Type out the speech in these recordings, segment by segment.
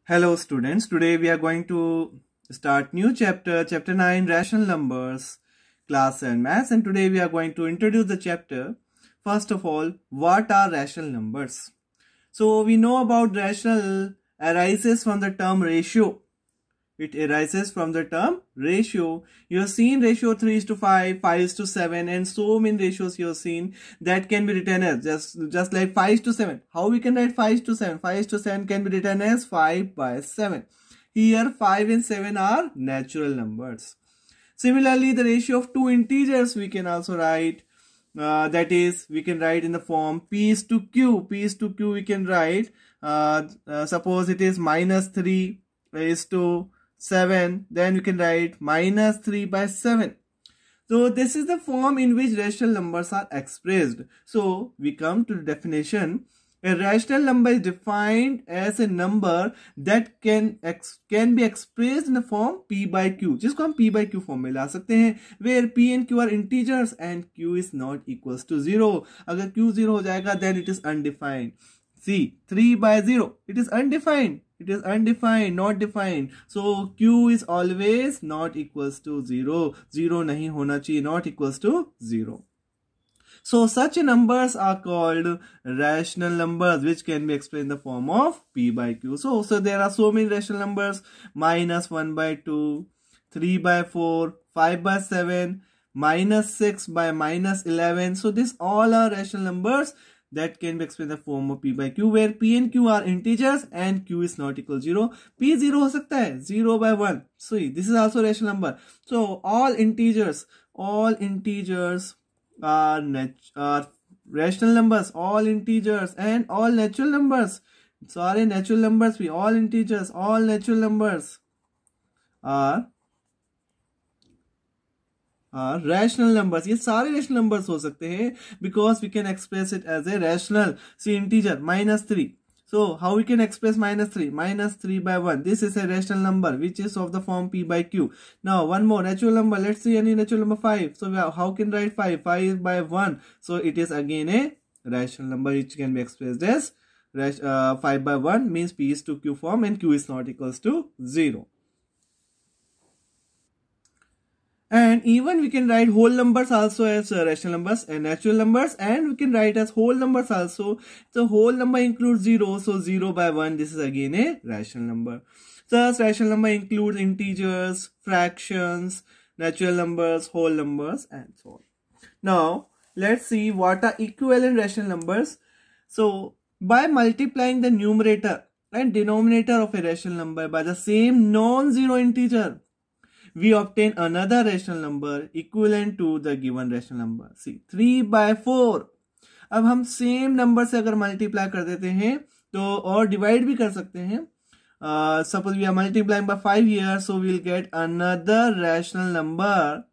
Hello students, today we are going to start new chapter 9 rational numbers, class 7 maths, and today we are going to introduce the chapter. First of all, what are rational numbers? So we know about rational arises from the term ratio. It arises from the term ratio. You have seen ratio 3 is to 5, 5 is to 7, and so many ratios you have seen that can be written as just like 5 is to 7. How we can write 5 is to 7? 5 is to 7 can be written as 5 by 7. Here 5 and 7 are natural numbers. Similarly, the ratio of two integers we can also write. That is, we can write in the form P is to Q. P is to Q we can write. Suppose it is minus 3 is to 7, then you can write minus 3 by 7. So this is the form in which rational numbers are expressed. So we come to the definition. A rational number is defined as a number that can be expressed in the form P by Q, जिसको हम P by Q form में ला सकते हैं, where P and Q are integers and Q is not equals to 0. अगर Q 0 हो जाएगा then it is undefined. See, 3 by 0, it is undefined. It is undefined, not defined. So Q is always not equals to 0. 0 नहीं होना चाहिए, not equals to 0. So such numbers are called rational numbers, which can be explained in the form of P by Q. So there are so many rational numbers: minus 1 by 2, 3 by 4, 5 by 7, minus 6 by minus 11. So these all are rational numbers that can be explained in the form of P by Q, where P and Q are integers and Q is not equal to 0. P 0 हो सकता है, 0 by 1. So this is also rational number. So all integers are rational numbers. All integers and all natural numbers. Sorry, natural numbers भी, all integers, all natural numbers are rational numbers. ये सारे rational numbers हो सकते हैं because we can express it as a rational. See, integer minus 3. So how we can express minus 3? Minus 3 by 1. This is a rational number which is of the form P by Q. Now one more natural number. Let's see any natural number 5. So how can write 5? 5 by 1. So it is again a rational number which can be expressed as 5 by 1 means P is to Q form and Q is not equals to 0. And even we can write whole numbers also as rational numbers and natural numbers, and we can write as whole numbers also. So whole number includes 0, so 0 by 1, this is again a rational number. Thus rational number includes integers, fractions, natural numbers, whole numbers, and so on. Now let's see what are equivalent rational numbers. So by multiplying the numerator and denominator of a rational number by the same non-zero integer, we obtain another rational number equivalent to the given rational number. See, 3 by 4. अब हम same number से अगर multiply कर देते हैं तो और divide भी कर सकते हैं. Suppose we are multiplying by 5 here, so we will get another rational number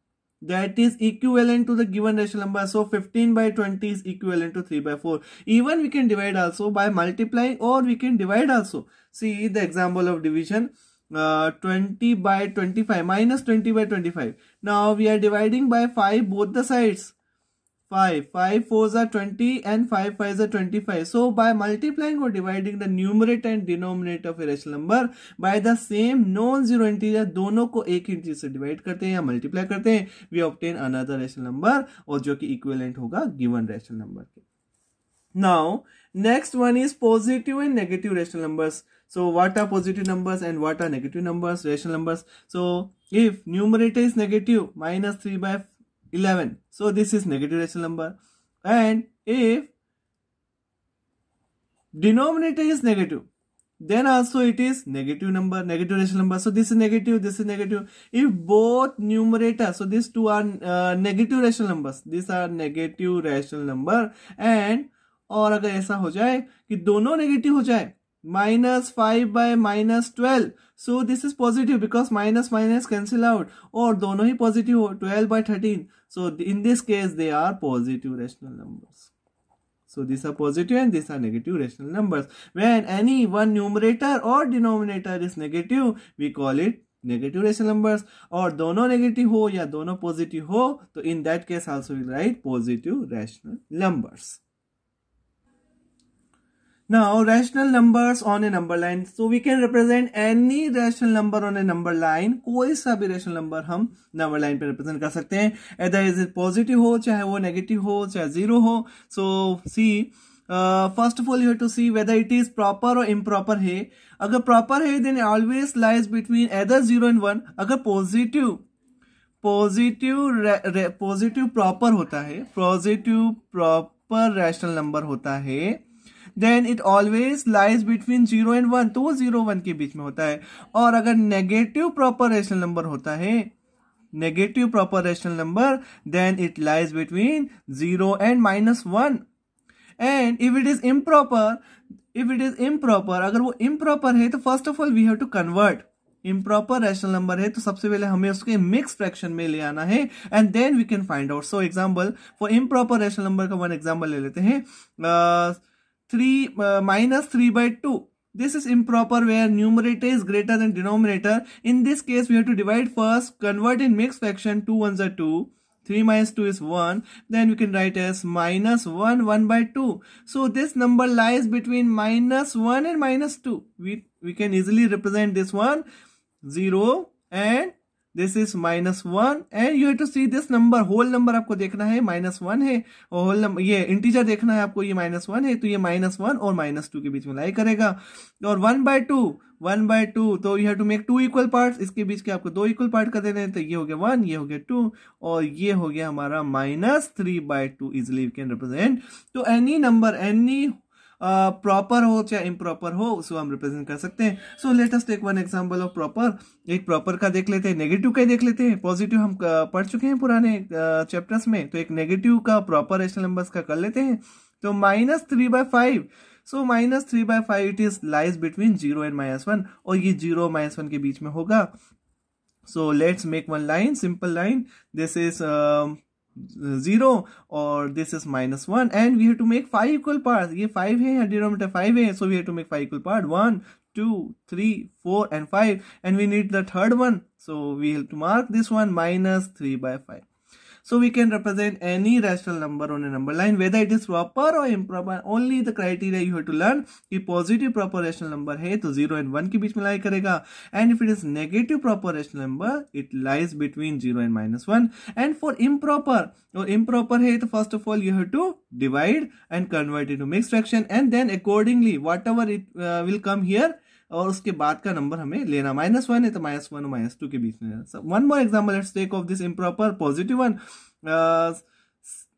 that is equivalent to the given rational number. So 15 by 20 is equivalent to 3 by 4. Even we can divide also by multiplying, or we can divide also. See the example of division. 20 by 25 minus 20 by 25. Now we are dividing by 5 both the sides. 5 4s are 20 and 5 5s are 25. So by multiplying or dividing the numerator and denominator of a rational number by the same non-zero integer, दोनों को एक integer से divide करते हैं या multiply करते हैं, we obtain another rational number, और जो कि इक्विवेलेंट होगा गिवन rational number के. Now next one is positive and negative rational numbers. So what are positive numbers and what are negative numbers, rational numbers? So if numerator is negative, minus 3 by 11, so this is negative rational number. And if denominator is negative, then also it is negative number, negative rational number. So this is negative, this is negative. If both numerator, so these two are negative rational numbers, these are negative rational number. And और अगर ऐसा हो जाए कि दोनों negative हो जाए, minus 5 by minus 12, so this is positive because minus minus cancel out, और दोनों ही positive हो, 12 by 13, so in this case they are positive rational numbers. So these are positive and these are negative rational numbers. When any one numerator or denominator is negative, we call it negative rational numbers. और दोनों negative हो या दोनों positive हो, तो in that case also we write positive rational numbers. Now, rational numbers on a number line. So we can represent any rational number on a number line. कोई सा भी rational number हम number line पे represent कर सकते हैं. Either is it positive हो, चाहे वो negative हो, चाहे zero हो. So see, first of all you have to see whether it is proper or improper है. अगर proper है, then it always lies between either 0 and 1. अगर positive proper होता है, positive proper rational number होता है, then it always lies between 0 and 1. तो वो 0 1 के बीच में होता है. और अगर negative proper rational number होता है, negative proper rational number, then it lies between 0 and -1. And if it is improper, अगर वो improper है, तो first of all we have to convert. improper rational number है तो सबसे पहले हमें उसके mixed fraction में ले आना है, and then we can find out. So example, for improper rational number का one example ले लेते हैं. -3/2. This is improper where numerator is greater than denominator. In this case, we have to divide first, convert in mixed fraction. 2 ones are 2. 3 minus 2 is 1. Then we can write as -1/2. So this number lies between -1 and -2. We can easily represent this one 0 and this is -1, and you have to see this number, whole number आपको देखना है -1 है, और whole number ये integer देखना है आपको, ये -1 है, तो ये -1 और -2 के बीच में लाई करेगा. और 1/2 तो you have to make 2 equal parts. इसके बीच के आपको 2 equal part कर देने हैं, तो ये हो गया 1, ये हो गया 2, और ये हो गया हमारा -3/2. Easily we can represent. तो एनी नंबर, एनी प्रॉपर हो चाहे इम्प्रॉपर हो, उसको हम रिप्रेजेंट कर सकते हैं. So let us take one example of proper. एक प्रॉपर का देख लेते हैं, नेगेटिव का देख लेते हैं. पॉजिटिव हम पढ़ चुके हैं पुराने चैप्टर्स में, तो एक नेगेटिव का प्रॉपर रेशनल नंबर्स का कर लेते हैं. तो -3/5. सो -3/5 it is lies between 0 and -1, और ये 0 और -1 के बीच में होगा. So let's make one line, simple line. This is 0 और this is -1, and we have to make 5 equal parts. ये 5 है, denominator 5 है, so we have to make 5 equal parts. 1 2 3 4 and 5, and we need the third one, so we have to mark this one -3/5. So we can represent any rational number on a number line, whether it is proper or improper. Only the criteria you have to learn कि positive proper rational number है तो 0 and 1 के बीच में lie करेगा, and if it is negative proper rational number, it lies between 0 and -1. And for improper है तो first of all you have to divide and convert into mixed fraction, and then accordingly whatever it will come here, और उसके बाद का number हमें लेना. -1 है तो -1 और -2 के बीच में. One more example, let's take of this improper positive one.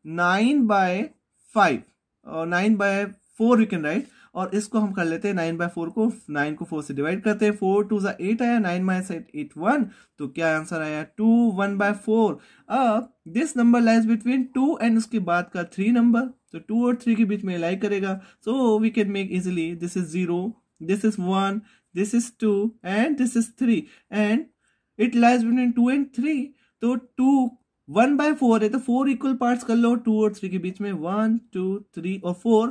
9/5 और 9/4 यू कैन राइट, और इसको हम कर लेते हैं 9/4 को, 9 को 4 से डिवाइड करते हैं. 4 2 8 आया, 9 -8 1, तो क्या आंसर आया 2 1/4. अब this number lies between 2 and उसके बाद का 3 नंबर, तो 2 और 3 के बीच में लाई करेगा. So we can make easily, this is 0, this is 1, this is 2, and this is 3, and it lies between 2 and 3. तो 2 1/4 है, तो 4 इक्वल पार्ट्स कर लो 2 और 3 के बीच में, 1 2 3 और 4,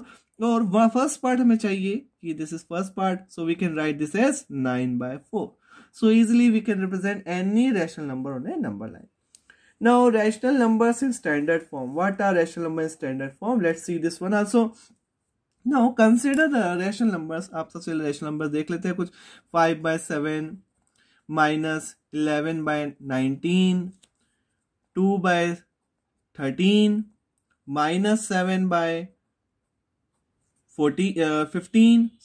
और फर्स्ट पार्ट हमें चाहिए कि this is first part, so we can write this as 9/4. So easily we can represent any rational number on a number line. Now rational numbers in standard form. What are rational numbers in standard form? Let's see this one also. Now consider the rational numbers. आप सबसे rational numbers देख लेते हैं कुछ. 5/7 -11/19, 2/13, -7/15.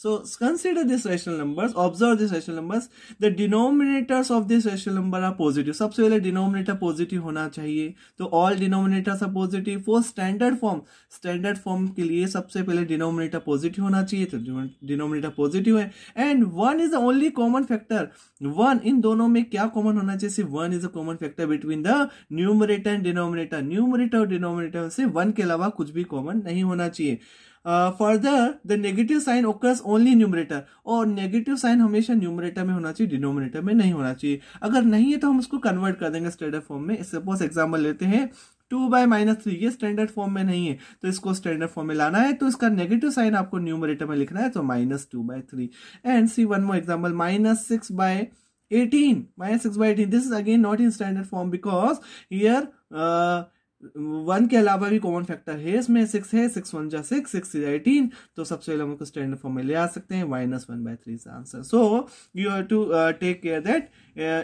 So consider these rational numbers, observe these rational numbers. The denominators of this rational number are positive. सबसे पहले denominator positive होना चाहिए, तो all denominators are positive. For standard form के लिए सबसे पहले denominator positive होना चाहिए, तो denominator positive है. And 1 is the only common factor. 1 इन दोनों में क्या common होना चाहिए? सिर्फ 1 is a common factor between the numerator and denominator. Numerator और denominator से 1 के अलावा कुछ भी common नहीं होना चाहिए. Further, the negative sign occurs only in numerator, और negative sign हमेशा numerator में होना चाहिए, denominator में नहीं होना चाहिए. अगर नहीं है तो हम उसको convert कर देंगे standard form में. Suppose example लेते हैं 2/-3, ये standard form में नहीं है, तो इसको standard form में लाना है, तो इसका negative sign आपको numerator में लिखना है, तो -2/3. And see one more example, -6/18. This is again not in standard form because here 1 के अलावा भी कॉमन फैक्टर है इसमें, 6 है, 6 1 जा 6, 6 3 जा 18, तो सबसे पहले हम उसको स्टैंडर्ड फॉर्म में ले आ सकते हैं, -1/3 is answer. So you have to take care that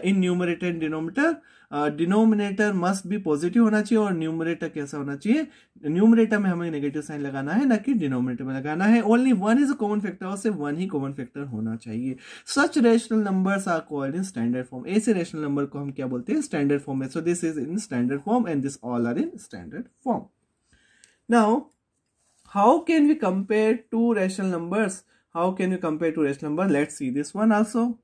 in numerator and denominator, denominator must be positive होना चाहिए और न्यूमरेटर कैसा होना चाहिए, न्यूमरेटर में हमें नेगेटिव साइन लगाना है, ना कि डिनोमिनेटर में लगाना है. Only 1 is a common factor, और सिर्फ 1 ही कॉमन फैक्टर होना चाहिए. Such rational numbers are called in standard form. ऐसे रेशनल नंबर को हम क्या बोलते हैं, स्टैंडर्ड फॉर्म में. So this is in standard form and this all are in standard form. Now how can we compare two rational numbers, how can we compare two rational number, let's see this one also.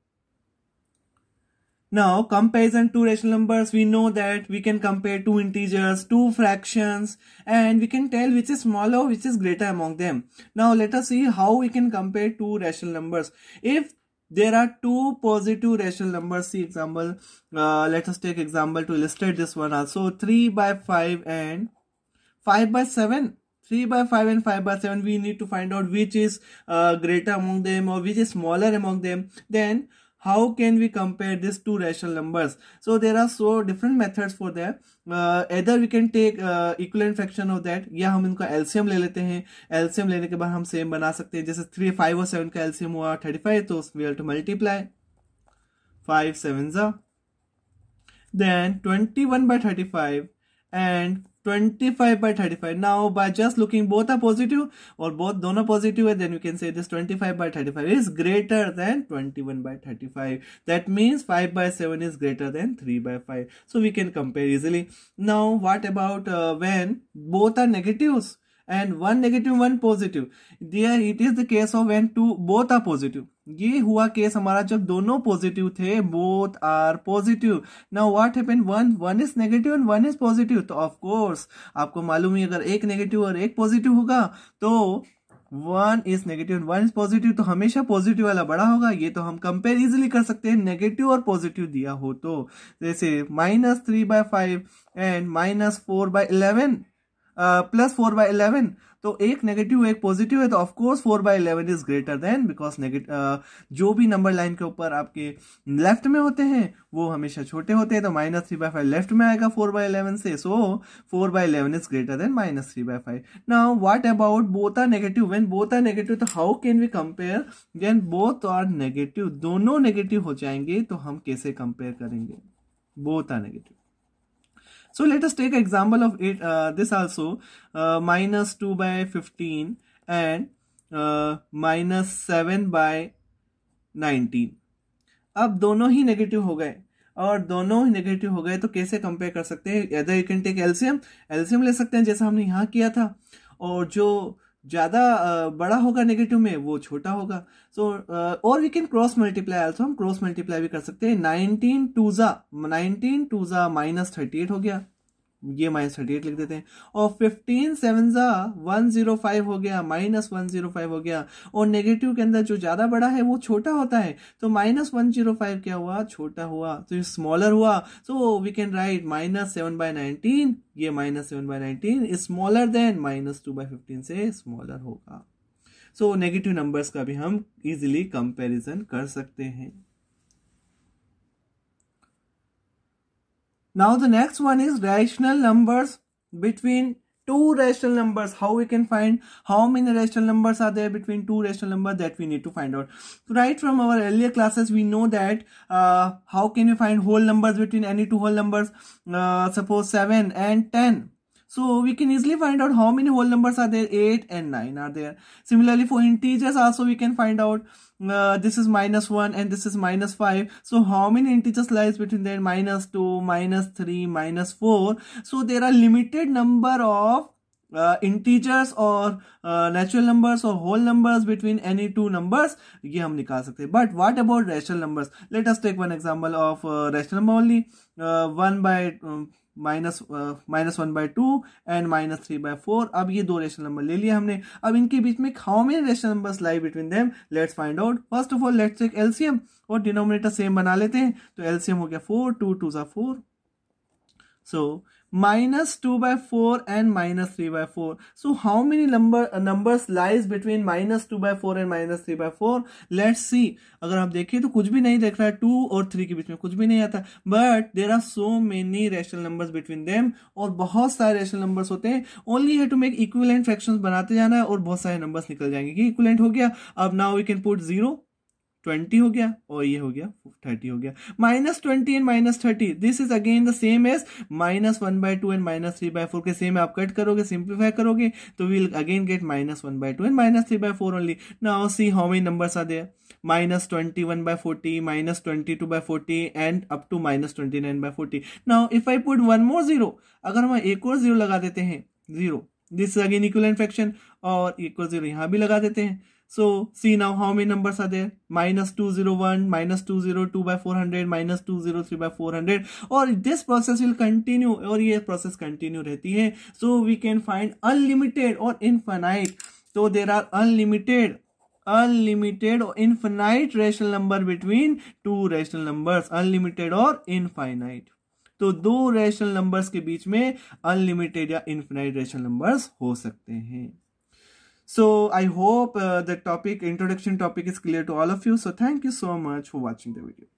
Now, comparison to rational numbers, we know that we can compare two integers, two fractions, and we can tell which is smaller, which is greater among them. Now, let us see how we can compare two rational numbers. If there are two positive rational numbers, see example, let us take example to illustrate this one also, 3/5 and 5/7. 3/5 and 5/7, we need to find out which is greater among them or which is smaller among them. Then how can we compare these two rational numbers? So there are so different methods for that. Either we can take equivalent fraction of that, या हम इनका LCM ले लेते हैं. LCM लेने के बाद हम सेम बना सकते हैं. जैसे 3, 5 और 7 का LCM हुआ 35, तो we have to multiply 5 7s, then 21/35 and 25/35. Now by just looking both are positive or both दोनों positive है, then we can say this 25/35 is greater than 21/35. That means 5/7 is greater than 3/5. So we can compare easily. Now what about when both are negatives and one negative one positive? There it is the case of when both are positive. ये हुआ case हमारा जब दोनों positive थे, both are positive. Now what happened, one is negative and one is positive. तो of course आपको मालूम है अगर एक नेगेटिव और एक पॉजिटिव होगा तो 1 is negative and 1 is positive, तो हमेशा पॉजिटिव वाला बड़ा होगा. ये तो हम कंपेयर इजीली कर सकते हैं नेगेटिव और पॉजिटिव दिया हो तो. जैसे -3/5 एंड -4/11 प्लस 4/11, तो एक नेगेटिव एक पॉजिटिव है, तो of course 4/11 is greater then, because जो भी नंबर लाइन के ऊपर आपके लेफ्ट में होते हैं वो हमेशा छोटे होते हैं, तो -3/5 लेफ्ट में आएगा 4/11 से. So 4/11 is greater than -3/5. Now what about both are negative, when both are negative, तो how can we compare, when both are negative, दोनों नेगेटिव हो जाएंगे तो हम कैसे कंपेयर करेंगे, both are negative. So let us take example of it. This also -2/15 and -7/19. अब दोनों ही नेगेटिव हो गए, और दोनों ही नेगेटिव हो गए तो कैसे कंपेयर कर सकते हैं? Either you can take LCM ले सकते हैं जैसा हमने यहाँ किया था, और जो ज्यादा बड़ा होगा नेगेटिव में वो छोटा होगा. सो और we can cross multiply also, हम क्रॉस मल्टीप्लाई भी कर सकते हैं. 19 2 -38 हो गया, ये -38 लिख देते हैं. और 15 7 105 हो गया, -105 हो गया. और नेगेटिव के अंदर जो ज्यादा बड़ा है वो छोटा होता है, तो -105 क्या हुआ, छोटा हुआ, तो ये स्मॉलर हुआ. सो वी कैन राइट -7/19, ये -7/19 इज स्मॉलर देन -2/15 से स्मॉलर होगा. सो नेगेटिव नंबर्स का भी हम इजिली कंपेरिजन कर सकते हैं. Now the next one is rational numbers between two rational numbers. How we can find how many rational numbers are there between two rational numbers, that we need to find out. Right from our earlier classes we know that how can we find whole numbers between any two whole numbers, suppose 7 and 10. So we can easily find out how many whole numbers are there, 8 and 9 are there. Similarly for integers also we can find out this is -1 and this is -5. So how many integers lies between there, -2, -3, -4. So there are limited number of integers or natural numbers or whole numbers between any two numbers, ये हम निकाल सकते हैं. But what about rational numbers? Let us take one example of rational number only. -1/2 and -3/4. अब ये दो rational number ले लिया हमने. अब इनके बीच में how many rational numbers lie between them, let's find out. First of all let's take LCM, और डिनोमिनेटर सेम बना लेते हैं. तो LCM हो गया 4, 2 2 4. सो -2/4 and -3/4. So how many numbers lies between -2/4 and -3/4? Let's see. अगर आप देखिए तो कुछ भी नहीं दिख रहा है, 2 और 3 के बीच में कुछ भी नहीं आता, but there are so many rational numbers between them, और बहुत सारे रैशनल नंबर्स होते हैं. Only have to make equivalent fractions बनाते जाना है और बहुत सारे नंबर्स निकल जाएंगे कि इक्विवेलेंट हो गया. अब नाउ वी कैन पुट 0, 20 हो गया और ये हो गया 30 हो गया. -20 and -30, this is again the same as -1/2 and -3/4 के सेम आप कट करोगे, सिंप्लीफाई करोगे तो we will again get -1/2 and -3/4 only. Now see how many numbers are there. -21/40, -22/40 and up to -29/40. Now if I put one more 0, अगर हम एक और 0 लगा देते हैं, 0, this is again equivalent fraction, और एक और 0 यहां भी लगा देते हैं. So see now how many numbers are there. -201, -202/400, -203/400, और this process will continue, और ये process continue रहती है. So we can find unlimited or infinite. So there are unlimited or infinite rational number between two rational numbers. Unlimited or infinite. तो दो rational numbers के बीच में unlimited या infinite rational numbers हो सकते हैं. So I hope the introduction topic is clear to all of you. So thank you so much for watching the video.